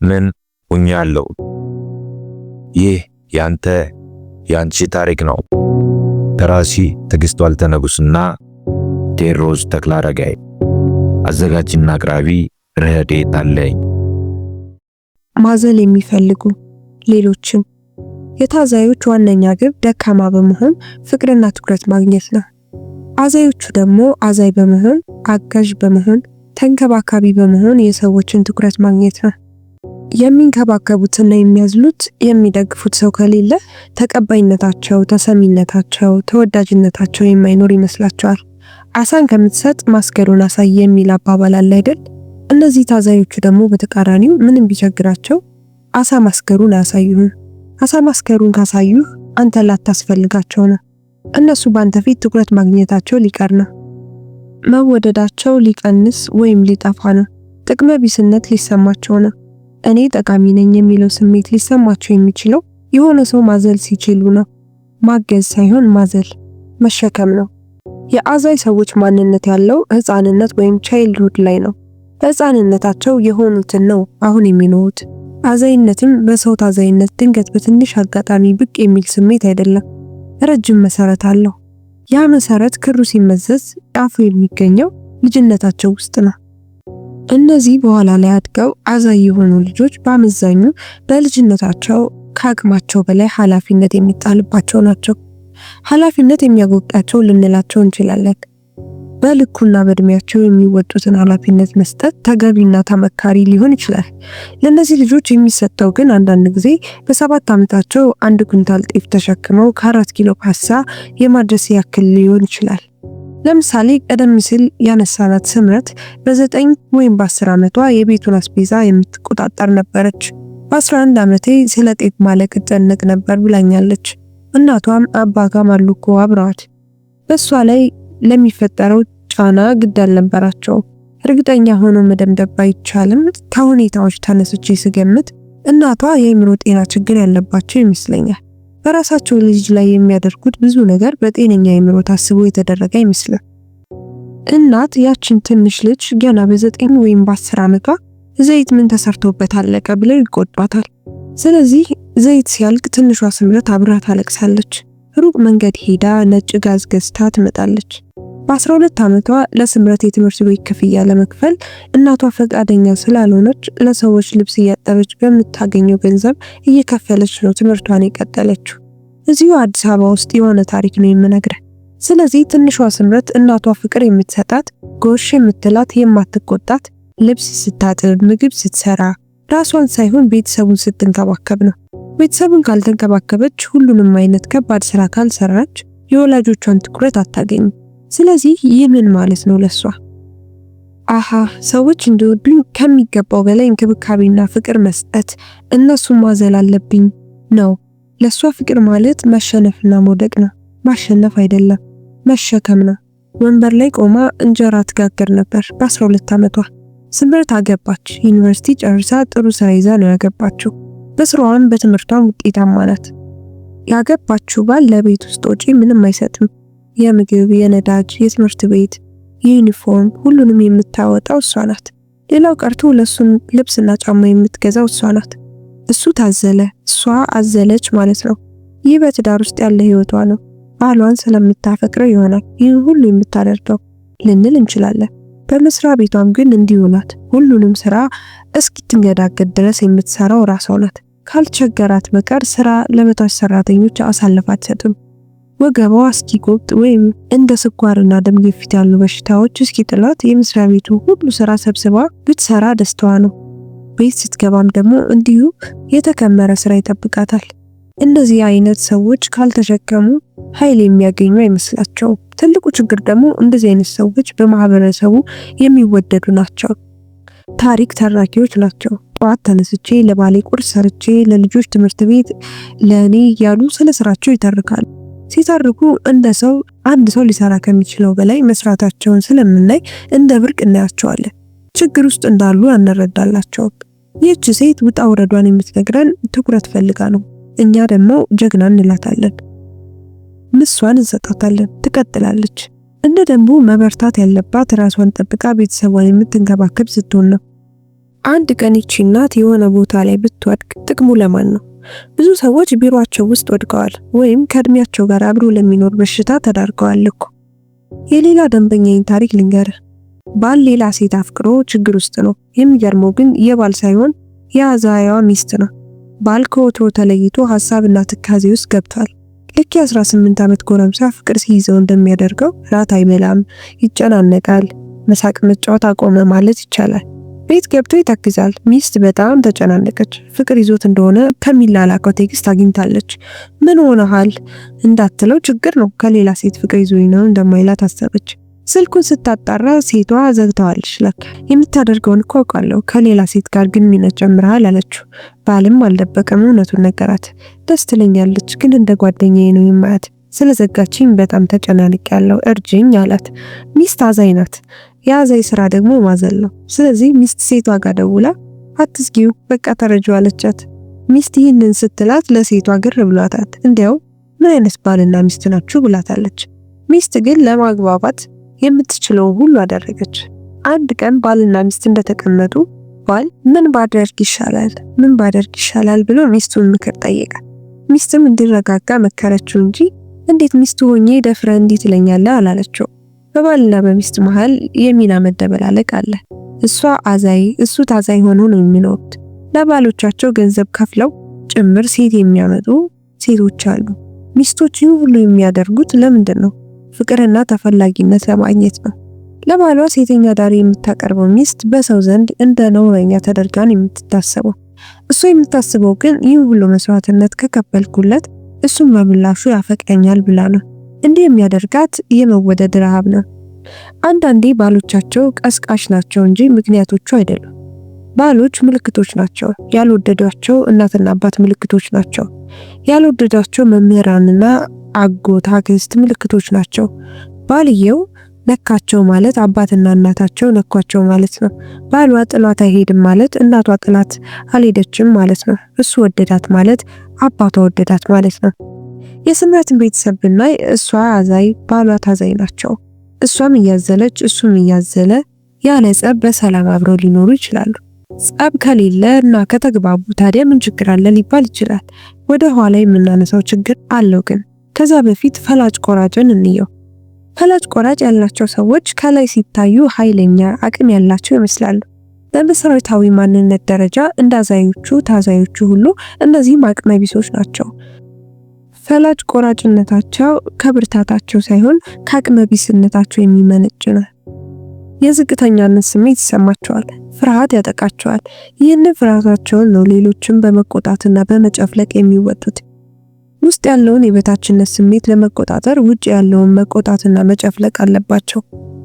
ምን ሆኛለሁ? ይህ ያንቺ ታሪክ ነው። ደራሲ ትዕግስት ዋልተንጉስና ቴዎድሮስ ተክለአረጋይ። አዘጋጅና አቅራቢ ረድኤት አለኝ። ማዘል የሚፈልጉ ሌሎችን። የታዛዮች ዋነኛ ግብ ደካማ በመሆን ፍቅርና ትኩረት ማግኘት ነው። አዛዮቹ ደግሞ አዛይ በመሆን አጋዥ በመሆን ተንከባካቢ በመሆን የሰዎችን ትኩረት ማግኘት ነው። የሚንከባከቡትና የሚያዝሉት የሚደግፉት ሰው ከሌለ ተቀባይነታቸው፣ ተሰሚነታቸው፣ ተወዳጅነታቸው የማይኖር ይመስላቸዋል። አሳን ከምትሰጥ ማስገሩን አሳይ የሚል አባባል አለ አይደል? እነዚህ ታዛዮቹ ደግሞ በተቃራኒው ምንም ቢቸግራቸው አሳ ማስገሩን አያሳዩህም። አሳ ማስገሩን ካሳዩህ አንተ ላታስፈልጋቸው ነው። እነሱ ባንተ ፊት ትኩረት ማግኘታቸው ሊቀር ነው። መወደዳቸው ሊቀንስ ወይም ሊጠፋ ነው። ጥቅመ ቢስነት ሊሰማቸው ነው። እኔ ጠቃሚ ነኝ የሚለው ስሜት ሊሰማቸው የሚችለው የሆነ ሰው ማዘል ሲችሉ ነው። ማገዝ ሳይሆን ማዘል መሸከም ነው። የአዛይ ሰዎች ማንነት ያለው ሕፃንነት ወይም ቻይልድሁድ ላይ ነው። በሕፃንነታቸው የሆኑትን ነው አሁን የሚኖሩት። አዛይነትም በሰው ታዛይነት ድንገት በትንሽ አጋጣሚ ብቅ የሚል ስሜት አይደለም። ረጅም መሰረት አለው። ያ መሰረት ክሩ ሲመዘዝ ጫፉ የሚገኘው ልጅነታቸው ውስጥ ነው። እነዚህ በኋላ ላይ አድገው አዛይ የሆኑ ልጆች በአመዛኙ በልጅነታቸው ከአቅማቸው በላይ ኃላፊነት የሚጣልባቸው ናቸው። ኃላፊነት የሚያጎብጣቸው ልንላቸው እንችላለን። በልኩና በእድሜያቸው የሚወጡትን ኃላፊነት መስጠት ተገቢና ተመካሪ ሊሆን ይችላል። ለነዚህ ልጆች የሚሰጠው ግን አንዳንድ ጊዜ በ7 ዓመታቸው 1 ኩንታል ጤፍ ተሸክመው ከ4 ኪሎ ፓስታ የማድረስ ያክል ሊሆን ይችላል። ለምሳሌ ቀደም ሲል ያነሳናት ስምረት በ9 ወይም በ10 ዓመቷ የቤቱን አስቤዛ የምትቆጣጠር ነበረች። በ11 ዓመቴ ስለ ጤፍ ማለቅ እጨነቅ ነበር ብላኛለች። እናቷም አባቷም አሉ እኮ አብረዋት። በሷ ላይ ለሚፈጠረው ጫና ግድ አልነበራቸው። እርግጠኛ ሆኖ መደምደም ባይቻልም ከሁኔታዎች ተነስቼ ስገምት እናቷ የአእምሮ ጤና ችግር ያለባቸው ይመስለኛል። በራሳቸው ልጅ ላይ የሚያደርጉት ብዙ ነገር በጤነኛ አእምሮ ታስቦ የተደረገ አይመስልም። እናት ያችን ትንሽ ልጅ ገና በ9 ወይም በ10 ዓመቷ ዘይት ምን ተሰርቶበት አለቀ ብለው ይቆጧታል። ስለዚህ ዘይት ሲያልቅ ትንሿ ስምረት አብራ ታለቅሳለች። ሩቅ መንገድ ሄዳ ነጭ ጋዝ ገዝታ ትመጣለች። በ12 ዓመቷ ለስምረት የትምህርት ቤት ክፍያ ለመክፈል እናቷ ፈቃደኛ ስላልሆነች ለሰዎች ልብስ እያጠበች በምታገኘው ገንዘብ እየከፈለች ነው ትምህርቷን የቀጠለችው። እዚሁ አዲስ አበባ ውስጥ የሆነ ታሪክ ነው የምነግርህ። ስለዚህ ትንሿ ስምረት እናቷ ፍቅር የምትሰጣት፣ ጎሽ የምትላት፣ የማትቆጣት፣ ልብስ ስታጥብ፣ ምግብ ስትሰራ፣ ራሷን ሳይሆን ቤተሰቡን ስትንከባከብ ነው። ቤተሰቡን ካልተንከባከበች፣ ሁሉንም አይነት ከባድ ስራ ካልሰራች የወላጆቿን ትኩረት አታገኝም። ስለዚህ ይህ ምን ማለት ነው ለሷ? ሰዎች እንዲወዱኝ ከሚገባው በላይ እንክብካቤና ፍቅር መስጠት፣ እነሱን ማዘል አለብኝ ነው። ለሷ ፍቅር ማለት መሸነፍና መውደቅ ነው። ማሸነፍ አይደለም፣ መሸከም ነው። ወንበር ላይ ቆማ እንጀራ ትጋገር ነበር በ12 ዓመቷ። ስምረት አገባች። ዩኒቨርሲቲ ጨርሳ ጥሩ ስራ ይዛ ነው ያገባችው። በስራዋም በትምህርቷም ውጤታማ ናት። ያገባችው ባል ለቤት ውስጥ ወጪ ምንም አይሰጥም። የምግብ፣ የነዳጅ፣ የትምህርት ቤት፣ የዩኒፎርም ሁሉንም የምታወጣው እሷ ናት። ሌላው ቀርቶ ለሱም ልብስና ጫማ የምትገዛው እሷ ናት። እሱ ታዘለ፣ እሷ አዘለች ማለት ነው። ይህ በትዳር ውስጥ ያለ ህይወቷ ነው። ባሏን ስለምታፈቅረው ይሆናል ይህ ሁሉ የምታደርገው ልንል እንችላለን። በመስሪያ ቤቷም ግን እንዲሁ ናት። ሁሉንም ስራ እስኪትንገዳገድ ድረስ የምትሰራው ራሷ ናት። ካልቸገራት በቀር ስራ ለበታች ሰራተኞች አሳልፋ አትሰጥም። ወገቧ እስኪጎብጥ ወይም እንደ ስኳርና ደም ግፊት ያሉ በሽታዎች እስኪጥላት የመስሪያ ቤቱ ሁሉ ስራ ሰብስባ ብትሰራ ደስታዋ ነው። ቤት ስትገባም ደግሞ እንዲሁ የተከመረ ስራ ይጠብቃታል። እንደዚህ አይነት ሰዎች ካልተሸከሙ ኃይል የሚያገኙ አይመስላቸውም። ትልቁ ችግር ደግሞ እንደዚህ አይነት ሰዎች በማህበረሰቡ የሚወደዱ ናቸው። ታሪክ ተራኪዎች ናቸው። ጠዋት ተነስቼ ለባሌ ቁርስ ሰርቼ ለልጆች ትምህርት ቤት ለኔ እያሉ ስለ ስራቸው ይተርካሉ። ሲተርኩ እንደ ሰው አንድ ሰው ሊሰራ ከሚችለው በላይ መስራታቸውን ስለምናይ እንደ ብርቅ እናያቸዋለን። ችግር ውስጥ እንዳሉ አንረዳላቸውም። ይህች ሴት ውጣ ውረዷን የምትነግረን ትኩረት ፈልጋ ነው። እኛ ደግሞ ጀግና እንላታለን፣ ምሷን እንሰጣታለን። ትቀጥላለች። እንደ ደንቡ መበርታት ያለባት ራሷን ጠብቃ ቤተሰቧን የምትንከባከብ ስትሆን ነው። አንድ ቀን ይቺ እናት የሆነ ቦታ ላይ ብትወድቅ ጥቅሙ ለማን ነው? ብዙ ሰዎች ቢሮአቸው ውስጥ ወድቀዋል ወይም ከእድሜያቸው ጋር አብሮ ለሚኖር በሽታ ተዳርገዋል እኮ። የሌላ ደንበኛዬን ታሪክ ልንገርህ። ባል ሌላ ሴት አፍቅሮ ችግር ውስጥ ነው። የሚገርመው ግን የባል ሳይሆን የአዛያዋ ሚስት ነው። ባል ከወትሮ ተለይቶ ሐሳብና ትካዜ ውስጥ ገብቷል። ልክ የ18 ዓመት ጎረምሳ ፍቅር ሲይዘው እንደሚያደርገው ራት አይበላም፣ ይጨናነቃል፣ መሳቅ መጫወት አቆመ ማለት ይቻላል። ቤት ገብቶ ይተክዛል። ሚስት በጣም ተጨናነቀች። ፍቅር ይዞት እንደሆነ ከሚላላከው ቴክስት አግኝታለች። ምን ሆነሃል እንዳትለው ችግር ነው፣ ከሌላ ሴት ፍቅር ይዞኝ ነው እንደማይላት አሰበች። ስልኩን ስታጣራ ሴቷ ዘግተዋለች። ለካ የምታደርገውን እኮ አውቃለሁ፣ ከሌላ ሴት ጋር ግንኙነት ጀምረሃል አለችው። ባልም አልደበቀም፣ እውነቱን ነገራት። ደስ ትለኛለች፣ ግን እንደ ጓደኛዬ ነው የማያት። ስለዘጋችኝ በጣም ተጨናንቄያለሁ፣ እርጅኝ አላት። ሚስት አዛኝ ናት። የአዛኝ ስራ ደግሞ ማዘል ነው። ስለዚህ ሚስት ሴቷ ጋር ደውላ አትስጊው በቃ ተረጂው አለቻት። ሚስት ይህንን ስትላት ለሴቷ ግር ብሏታል። እንዲያው ምን አይነት ባልና ሚስት ናችሁ ብላታለች። ሚስት ግን ለማግባባት የምትችለውን ሁሉ አደረገች። አንድ ቀን ባልና ሚስት እንደተቀመጡ ባል ምን ባደርግ ይሻላል ብሎ ሚስቱን ምክር ጠየቀ። ሚስትም እንዲረጋጋ መከረችው እንጂ እንዴት ሚስቱ ሆኜ ደፍረ እንዴት ትለኛለህ አላለችው። በባልና በሚስት መሃል የሚና መደበላለቅ አለ። እሷ አዛይ እሱ ታዛይ ሆኖ ነው የሚኖሩት። ለባሎቻቸው ገንዘብ ከፍለው ጭምር ሴት የሚያመጡ ሴቶች አሉ። ሚስቶች ይህ ሁሉ የሚያደርጉት ለምንድን ነው? ፍቅርና ተፈላጊነት ለማግኘት ነው። ለባሏ ሴተኛ ዳሪ የምታቀርበው ሚስት በሰው ዘንድ እንደ ነውረኛ ተደርጋን የምትታሰበው። እሷ የምታስበው ግን ይህ ሁሉ መስዋዕትነት ከከፈልኩለት እሱም በምላሹ ያፈቅረኛል ብላ ነው። እንዲህ የሚያደርጋት የመወደድ ረሃብ ነው። አንዳንዴ ባሎቻቸው ቀስቃሽ ናቸው እንጂ ምክንያቶቹ አይደሉም። ባሎች ምልክቶች ናቸው። ያልወደዷቸው እናትና አባት ምልክቶች ናቸው። ያልወደዷቸው መምህራንና አጎት አክስት ምልክቶች ናቸው። ባልየው ነካቸው ማለት አባትና እናታቸው ነኳቸው ማለት ነው። ባሏ ጥሏት አይሄድም ማለት እናቷ ጥላት አልሄደችም ማለት ነው። እሱ ወደዳት ማለት አባቷ ወደዳት ማለት ነው። የስምረትን ቤተሰብ ብናይ እሷ አዛይ፣ ባሏ ታዛይ ናቸው። እሷም እያዘለች እሱም እያዘለ ያለ ጸብ በሰላም አብረው ሊኖሩ ይችላሉ። ጸብ ከሌለ እና ከተግባቡ ታዲያ ምን ችግር አለ ሊባል ይችላል። ወደ ኋላ የምናነሳው ችግር አለው ግን ከዛ በፊት ፈላጭ ቆራጭን እንየው። ፈላጭ ቆራጭ ያላቸው ሰዎች ከላይ ሲታዩ ኃይለኛ አቅም ያላቸው ይመስላሉ። በመሰረታዊ ማንነት ደረጃ እንዳዛዮቹ ታዛዮቹ ሁሉ እነዚህም አቅመ ቢሶች ናቸው። ፈላጭ ቆራጭነታቸው ከብርታታቸው ሳይሆን ከአቅመ ቢስነታቸው የሚመነጭ ነው። የዝቅተኛነት ስሜት ይሰማቸዋል፣ ፍርሃት ያጠቃቸዋል። ይህንን ፍርሃታቸውን ነው ሌሎችን በመቆጣትና በመጨፍለቅ የሚወጡት። ውስጥ ያለውን የበታችነት ስሜት ለመቆጣጠር ውጭ ያለውን መቆጣትና መጨፍለቅ አለባቸው።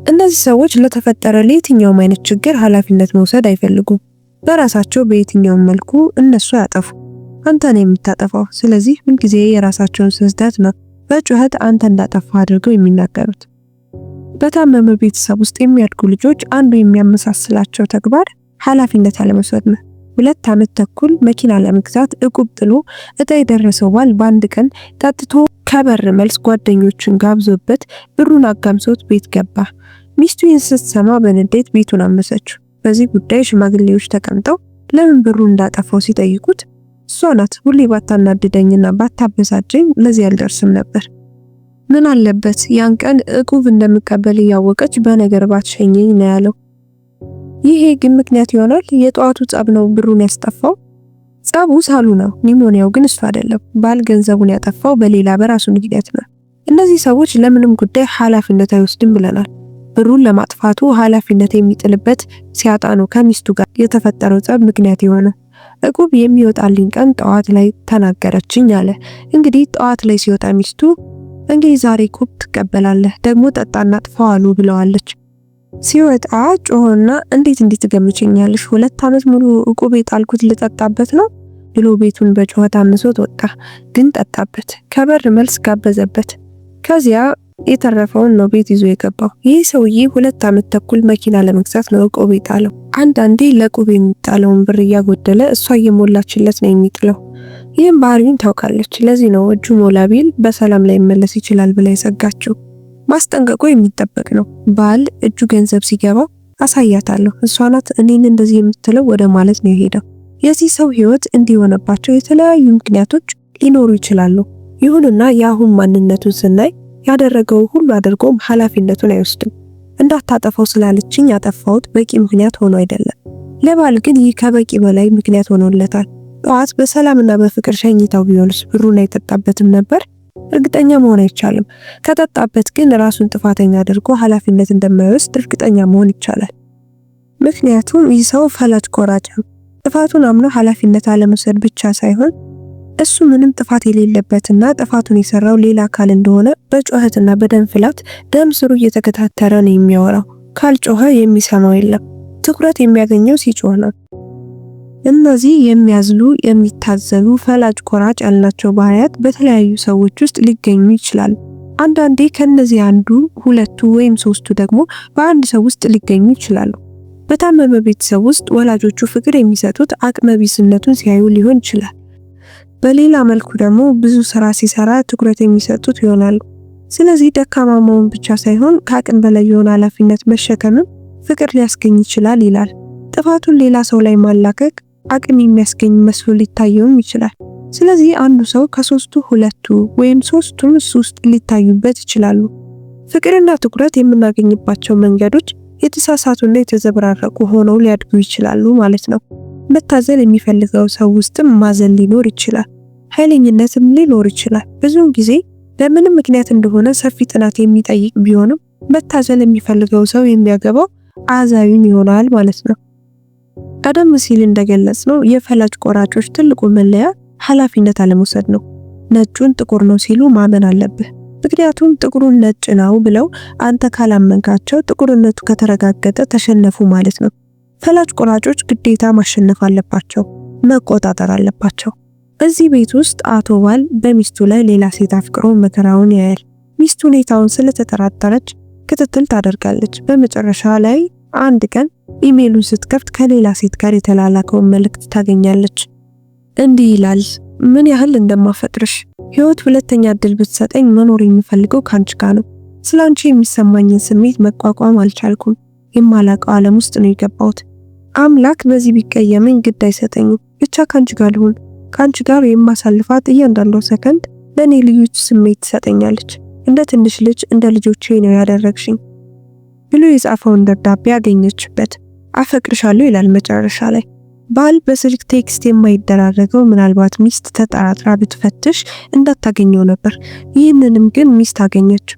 እነዚህ ሰዎች ለተፈጠረ ለየትኛውም አይነት ችግር ኃላፊነት መውሰድ አይፈልጉም። በራሳቸው በየትኛውም መልኩ እነሱ ያጠፉ፣ አንተ ነው የምታጠፋው። ስለዚህ ሁልጊዜ የራሳቸውን ስህተት ነው በጩኸት አንተ እንዳጠፋ አድርገው የሚናገሩት። በታመመ ቤተሰብ ውስጥ የሚያድጉ ልጆች አንዱ የሚያመሳስላቸው ተግባር ኃላፊነት አለመውሰድ ነው። 2 ዓመት ተኩል መኪና ለመግዛት እቁብ ጥሎ እጣ የደረሰው ባል በአንድ ቀን ጠጥቶ ከበር መልስ ጓደኞችን ጋብዞበት ብሩን አጋምሶት ቤት ገባ። ሚስቱ ይህን ስትሰማ በንዴት ቤቱን አመሰችው። በዚህ ጉዳይ ሽማግሌዎች ተቀምጠው ለምን ብሩን እንዳጠፋው ሲጠይቁት እሷ ናት፣ ሁሌ ባታናድደኝና ባታበሳጨኝ ለዚህ አልደርስም ነበር። ምን አለበት ያን ቀን እቁብ እንደምቀበል እያወቀች በነገር ባትሸኘኝ ነው ያለው። ይሄ ግን ምክንያት ይሆናል? የጠዋቱ ጸብ ነው ብሩን ያስጠፋው? ጸቡ ሳሉ ነው፣ ኒሞኒያው ግን እሱ አይደለም። ባል ገንዘቡን ያጠፋው በሌላ በራሱ ምክንያት ነው። እነዚህ ሰዎች ለምንም ጉዳይ ኃላፊነት አይወስድም ብለናል። ብሩን ለማጥፋቱ ኃላፊነት የሚጥልበት ሲያጣ ነው ከሚስቱ ጋር የተፈጠረው ጸብ ምክንያት የሆነ። እቁብ የሚወጣልኝ ቀን ጠዋት ላይ ተናገረችኝ አለ። እንግዲህ ጠዋት ላይ ሲወጣ ሚስቱ እንግዲህ ዛሬ እቁብ ትቀበላለህ ደግሞ ጠጣና ጥፋው አሉ ብለዋለች። ሲወጣ ጮሆና እንዴት ትገምጪኛለሽ? 2 ዓመት ሙሉ እቁብ የጣልኩት ልጠጣበት ነው ብሎ ቤቱን በጩኸት አምሶት ወጣ። ግን ጠጣበት። ከበር መልስ ጋበዘበት። ከዚያ የተረፈውን ነው ቤት ይዞ የገባው። ይህ ሰውዬ 2 ዓመት ተኩል መኪና ለመግዛት ነው እቁብ የጣለው። አንዳንዴ ለእቁብ የሚጣለውን ብር እያጎደለ እሷ እየሞላችለት ነው የሚጥለው። ይህም ባህሪውን ታውቃለች። ለዚህ ነው እጁ ሞላ ቢል በሰላም ላይ መለስ ይችላል ብላ የሰጋችው። ማስጠንቀቁ የሚጠበቅ ነው። ባል እጁ ገንዘብ ሲገባ አሳያታለሁ፣ እሷ ናት እኔን እንደዚህ የምትለው ወደ ማለት ነው የሄደው። የዚህ ሰው ህይወት እንዲሆነባቸው የተለያዩ ምክንያቶች ሊኖሩ ይችላሉ። ይሁንና የአሁን ማንነቱን ስናይ ያደረገው ሁሉ አድርጎም ኃላፊነቱን አይወስድም። እንዳታጠፋው ስላለችኝ ያጠፋሁት በቂ ምክንያት ሆኖ አይደለም። ለባል ግን ይህ ከበቂ በላይ ምክንያት ሆኖለታል። ጠዋት በሰላምና በፍቅር ሸኝታው ቢሆንስ ብሩን አይጠጣበትም ነበር? እርግጠኛ መሆን አይቻልም። ከጠጣበት ግን ራሱን ጥፋተኛ አድርጎ ኃላፊነት እንደማይወስድ እርግጠኛ መሆን ይቻላል። ምክንያቱም ይህ ሰው ፈላጭ ቆራጭ ነው። ጥፋቱን አምኖ ኃላፊነት አለመውሰድ ብቻ ሳይሆን እሱ ምንም ጥፋት የሌለበትና ጥፋቱን የሰራው ሌላ አካል እንደሆነ በጩኸትና በደም ፍላት ደም ስሩ እየተከታተረ ነው የሚያወራው። ካልጮኸ የሚሰማው የለም። ትኩረት የሚያገኘው ሲጮህ ነው። እነዚህ የሚያዝሉ፣ የሚታዘሉ፣ ፈላጭ ቆራጭ ያልናቸው ባህሪያት በተለያዩ ሰዎች ውስጥ ሊገኙ ይችላሉ። አንዳንዴ ከነዚህ አንዱ፣ ሁለቱ ወይም ሶስቱ ደግሞ በአንድ ሰው ውስጥ ሊገኙ ይችላሉ። በታመመ ቤተሰብ ውስጥ ወላጆቹ ፍቅር የሚሰጡት አቅመ ቢስነቱን ሲያዩ ሊሆን ይችላል። በሌላ መልኩ ደግሞ ብዙ ስራ ሲሰራ ትኩረት የሚሰጡት ይሆናሉ። ስለዚህ ደካማ መሆን ብቻ ሳይሆን ከአቅም በላይ የሆነ ኃላፊነት መሸከምም ፍቅር ሊያስገኝ ይችላል ይላል። ጥፋቱን ሌላ ሰው ላይ ማላከክ አቅም የሚያስገኝ መስሎ ሊታየውም ይችላል። ስለዚህ አንዱ ሰው ከሶስቱ ሁለቱ ወይም ሶስቱም እሱ ውስጥ ሊታዩበት ይችላሉ። ፍቅርና ትኩረት የምናገኝባቸው መንገዶች የተሳሳቱና የተዘበራረቁ ሆነው ሊያድጉ ይችላሉ ማለት ነው። መታዘል የሚፈልገው ሰው ውስጥም ማዘን ሊኖር ይችላል። ኃይለኝነትም ሊኖር ይችላል። ብዙውን ጊዜ ለምንም ምክንያት እንደሆነ ሰፊ ጥናት የሚጠይቅ ቢሆንም መታዘል የሚፈልገው ሰው የሚያገባው አዛዩን ይሆናል ማለት ነው። ቀደም ሲል እንደገለጽነው የፈላጭ ቆራጮች ትልቁ መለያ ኃላፊነት አለመውሰድ ነው። ነጩን ጥቁር ነው ሲሉ ማመን አለብህ። ምክንያቱም ጥቁሩን ነጭ ነው ብለው አንተ ካላመንካቸው ጥቁርነቱ ከተረጋገጠ ተሸነፉ ማለት ነው። ፈላጭ ቆራጮች ግዴታ ማሸነፍ አለባቸው፣ መቆጣጠር አለባቸው። እዚህ ቤት ውስጥ አቶ ባል በሚስቱ ላይ ሌላ ሴት አፍቅሮ መከራውን ያያል። ሚስቱ ሁኔታውን ስለተጠራጠረች ክትትል ታደርጋለች። በመጨረሻ ላይ አንድ ቀን ኢሜሉን ስትከፍት ከሌላ ሴት ጋር የተላላከውን መልእክት ታገኛለች። እንዲህ ይላል፣ ምን ያህል እንደማፈቅርሽ፣ ህይወት ሁለተኛ እድል ብትሰጠኝ መኖር የምፈልገው ካንቺ ጋር ነው። ስላንቺ የሚሰማኝን ስሜት መቋቋም አልቻልኩም። የማላቀው ዓለም ውስጥ ነው የገባሁት። አምላክ በዚህ ቢቀየመኝ ግድ አይሰጠኝም። ብቻ ካንቺ ጋር ልሁን። ካንቺ ጋር የማሳልፋት እያንዳንዷ ሰከንድ ለኔ ልዩ ስሜት ትሰጠኛለች። እንደ ትንሽ ልጅ እንደ ልጆቼ ነው ያደረግሽኝ ብሎ የጻፈውን ደብዳቤ ያገኘችበት። አፈቅርሻለሁ ይላል መጨረሻ ላይ። ባል በስልክ ቴክስት የማይደራረገው ምናልባት ሚስት ተጠራጥራ ብትፈትሽ እንዳታገኘው ነበር። ይህንንም ግን ሚስት አገኘች።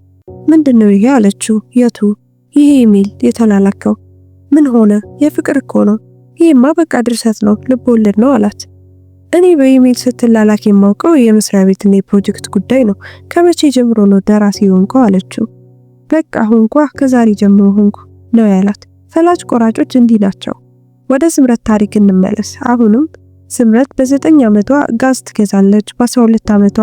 ምንድነው ይሄ አለችው። የቱ? ይሄ ኢሜል የተላላከው። ምን ሆነ? የፍቅር እኮ ነው። ይሄማ በቃ ድርሰት ነው፣ ልብ ወለድ ነው አላት። እኔ በኢሜል ስትላላክ የማውቀው የመስሪያ ቤትና የፕሮጀክት ጉዳይ ነው። ከመቼ ጀምሮ ነው ደራሲ ሆንከው አለችው። በቃ ሆንኳ፣ ከዛሬ ጀምሮ ሆንኩ ነው ያላት። ፈላጭ ቆራጮች እንዲህ ናቸው። ወደ ስምረት ታሪክ እንመለስ። አሁንም ስምረት በ9 ዓመቷ ጋዝ ትገዛለች። በ12 ዓመቷ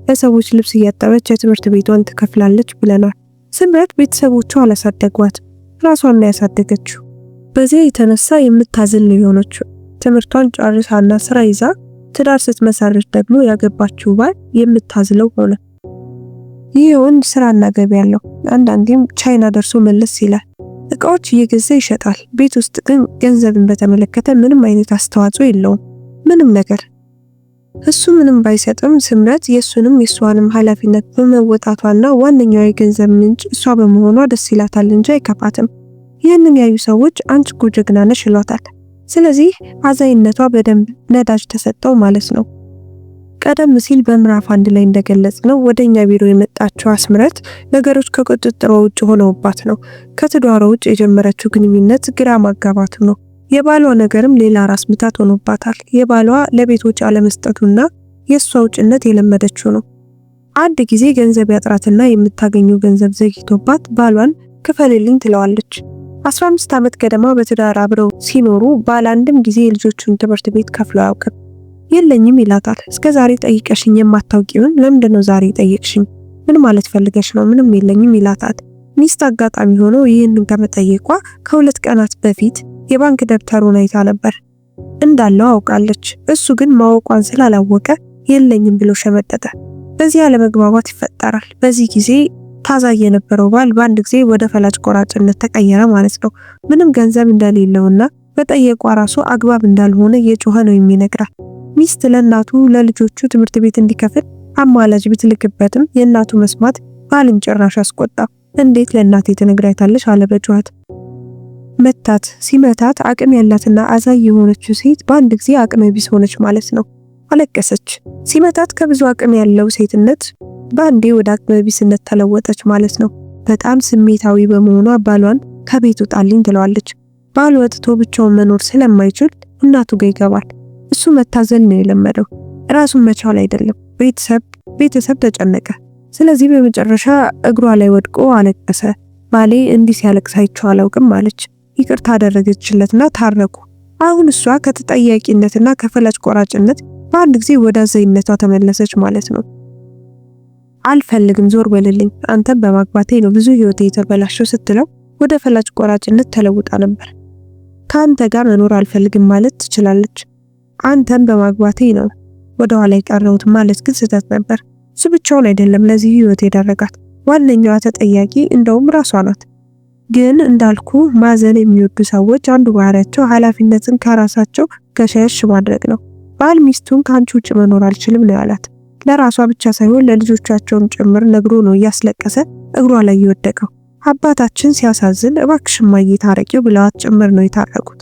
ለሰዎች ልብስ እያጠበች የትምህርት ቤቷን ትከፍላለች ብለናል። ስምረት ቤተሰቦቿ አላሳደጓት፣ ራሷን ነው ያሳደገችው። በዚህ የተነሳ የምታዝል ነው የሆነችው። ትምህርቷን ጨርሳና ስራ ይዛ ትዳር ስትመሰርት ደግሞ ያገባችው ባል የምታዝለው ሆነ። ይህ ወንድ ስራና ገቢ ያለው፣ አንዳንዴም ቻይና ደርሶ መለስ ይላል። እቃዎች እየገዛ ይሸጣል። ቤት ውስጥ ግን ገንዘብን በተመለከተ ምንም አይነት አስተዋጽኦ የለውም። ምንም ነገር እሱ ምንም ባይሰጥም ስምረት የሱንም የሷንም ኃላፊነት በመወጣቷና ዋነኛው የገንዘብ ምንጭ እሷ በመሆኗ ደስ ይላታል እንጂ አይከፋትም። ይህንን ያዩ ሰዎች አንቺ እኮ ጀግና ነሽ ይሏታል። ስለዚህ አዛይነቷ በደንብ ነዳጅ ተሰጠው ማለት ነው። ቀደም ሲል በምዕራፍ 1 ላይ እንደገለጽነው ወደኛ ቢሮ የመጣችው አስምረት ነገሮች ከቁጥጥሯ ውጭ ሆነውባት ነው። ከትዳሯ ውጭ የጀመረችው ግንኙነት ግራ ማጋባቱ ነው። የባሏ ነገርም ሌላ ራስ ምታት ሆኖባታል። የባሏ ለቤቶች አለመስጠቱና የሷ ውጭነት የለመደችው ነው። አንድ ጊዜ ገንዘብ ያጥራትና የምታገኘው ገንዘብ ዘግይቶባት ባሏን ክፈልልኝ ትለዋለች። 15 ዓመት ገደማ በትዳር አብረው ሲኖሩ ባል አንድም ጊዜ የልጆቹን ትምህርት ቤት ከፍሎ አያውቅም። የለኝም ይላታል። እስከዛሬ ጠይቀሽኝ የማታውቂውን ለምንድነው ዛሬ ጠይቅሽኝ? ምን ማለት ፈልገሽ ነው? ምንም የለኝም ይላታል። ሚስት አጋጣሚ ሆኖ ይህንን ከመጠየቋ ከ2 ቀናት በፊት የባንክ ደብተሩን አይታ ነበር። እንዳለው አውቃለች። እሱ ግን ማወቋን ስላላወቀ የለኝም ብሎ ሸመጠጠ። በዚህ አለመግባባት ይፈጠራል። በዚህ ጊዜ ታዛዥ የነበረው ባል በአንድ ጊዜ ወደ ፈላጭ ቆራጭነት ተቀየረ ማለት ነው። ምንም ገንዘብ እንደሌለውና በጠየቋ ራሱ አግባብ እንዳልሆነ እየጮኸ ነው የሚነግራት። ሚስት ለእናቱ ለልጆቹ ትምህርት ቤት እንዲከፍል አማላጅ ብትልክበትም የእናቱ መስማት ባልን ጭራሽ አስቆጣ። እንዴት ለእናቴ ትነግራታለሽ አለ በጩኸት። መታት። ሲመታት አቅም ያላትና አዛኝ የሆነችው ሴት በአንድ ጊዜ አቅመ ቢስ ሆነች ማለት ነው። አለቀሰች። ሲመታት ከብዙ አቅም ያለው ሴትነት በአንዴ ወደ አቅመ ቢስነት ተለወጠች ማለት ነው። በጣም ስሜታዊ በመሆኗ ባሏን ከቤት ውጣልኝ ትለዋለች። ባል ወጥቶ ብቻውን መኖር ስለማይችል እናቱ ጋር ይገባል። እሱ መታዘል ነው የለመደው፣ ራሱን መቻል አይደለም። ቤተሰብ ተጨነቀ። ስለዚህ በመጨረሻ እግሯ ላይ ወድቆ አለቀሰ። ባሌ እንዲህ ሲያለቅስ አይቼው አላውቅም አለች። ይቅርታ አደረገችለትና ታረቁ። አሁን እሷ ከተጠያቂነትና ከፈላጭ ቆራጭነት በአንድ ጊዜ ወደ አዛኝነቷ ተመለሰች ማለት ነው። አልፈልግም፣ ዞር በልልኝ፣ አንተን በማግባቴ ነው ብዙ ህይወቴ የተበላሸው ስትለው ወደ ፈላጭ ቆራጭነት ተለውጣ ነበር። ከአንተ ጋር መኖር አልፈልግም ማለት ትችላለች። አንተን በማግባቴ ነው ወደ ኋላ የቀረሁት ማለት ግን ስህተት ነበር። እሱ ብቻውን አይደለም ለዚህ ህይወት የዳረጋት፣ ዋነኛዋ ተጠያቂ እንደውም ራሷ ናት። ግን እንዳልኩ ማዘን የሚወዱ ሰዎች አንዱ ባህሪያቸው ኃላፊነትን ከራሳቸው ገሸሽ ማድረግ ነው። ባል ሚስቱን ከአንቺ ውጭ መኖር አልችልም ነው ያላት። ለራሷ ብቻ ሳይሆን ለልጆቻቸውም ጭምር ነግሮ ነው እያስለቀሰ እግሯ ላይ የወደቀው። አባታችን ሲያሳዝን እባክሽ እማዬ ታረቂው ብለዋት ጭምር ነው የታረቁት።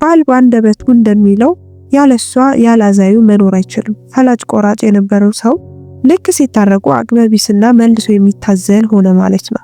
ባል በአንደበቱ እንደሚለው ያለሷ ያላዛዩ መኖር አይችልም። ፈላጭ ቆራጭ የነበረው ሰው ልክ ሲታረቁ አቅመ ቢስና መልሶ የሚታዘል ሆነ ማለት ነው።